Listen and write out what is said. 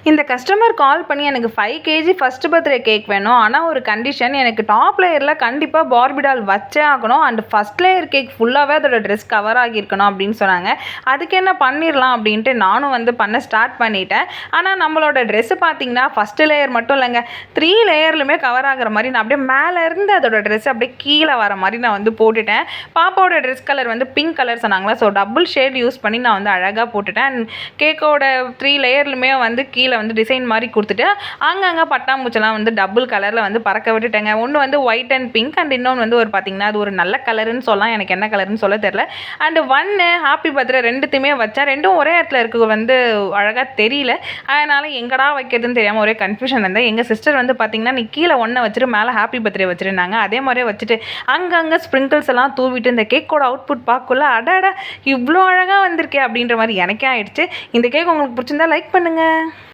இந்த கஸ்டமர் கால் பண்ணி எனக்கு 5 கேஜி ஃபர்ஸ்ட் பர்த்டே கேக் வேணும். ஆனால் ஒரு கண்டிஷன், எனக்கு டாப் லேயரில் கண்டிப்பாக பார்பி டால் வச்சே ஆகணும். அண்ட் ஃபஸ்ட் லேயர் கேக் ஃபுல்லாகவே அதோட ட்ரெஸ் கவர் ஆகியிருக்கணும் அப்படின்னு சொன்னாங்க. அதுக்கு என்ன பண்ணிடலாம் அப்படின்ட்டு நானும் பண்ண ஸ்டார்ட் பண்ணிட்டேன். ஆனால் நம்மளோட ட்ரெஸ்ஸு பார்த்தீங்கன்னா ஃபஸ்ட்டு லேயர் மட்டும் இல்லைங்க, 3 லேயர்லுமே கவர் ஆகிற மாதிரி நான் அப்படியே மேலேருந்து அதோட ட்ரெஸ் அப்படியே கீழே வர மாதிரி நான் போட்டுட்டேன். பாப்பாவோட ட்ரெஸ் கலர் பிங்க் கலர் சொன்னாங்களா, ஸோ டபுள் ஷேட் யூஸ் பண்ணி நான் அழகாக போட்டுட்டேன். அண்ட் கேக்கோட 3 லேயர்லுமே கீழே டிசைன் மாதிரி கொடுத்துட்டு அங்கங்கே பட்டாம்பூச்செல்லாம் டபுள் கலரில் பறக்க விட்டுட்டேங்க. ஒன்று ஒயிட் அண்ட் பிங்க், அண்ட் இன்னொன்று ஒரு பார்த்தீங்கன்னா அது ஒரு நல்ல கலருன்னு சொல்லலாம், எனக்கு என்ன கலருன்னு சொல்ல தெரில. அண்டு 1 ஹாப்பி பர்த்டே ரெண்டுத்தையுமே வச்சேன். ரெண்டும் ஒரே இடத்துல இருக்கு அழகாக தெரியல. அதனால் எங்கடா வைக்கிறதுன்னு தெரியாமல் ஒரே கன்ஃபியூஷன் இருந்தேன். எங்கள் சிஸ்டர் பார்த்தீங்கன்னா நீ கீழே 1 வச்சுட்டு மேலே ஹாப்பி பர்த்டே வச்சுருந்தாங்க. அதே மாதிரியே வச்சுட்டு அங்கங்கே ஸ்ப்ரிங்கிள்ஸ் எல்லாம் தூவிட்டு இந்த கேக்கோட அவுட்புட் பார்க்கல அடாடா இவ்வளோ அழகாக வந்திருக்கே அப்படின்ற மாதிரி எனக்கே ஆயிடுச்சு. இந்த கேக் உங்களுக்கு பிடிச்சிருந்தா லைக் பண்ணுங்கள்.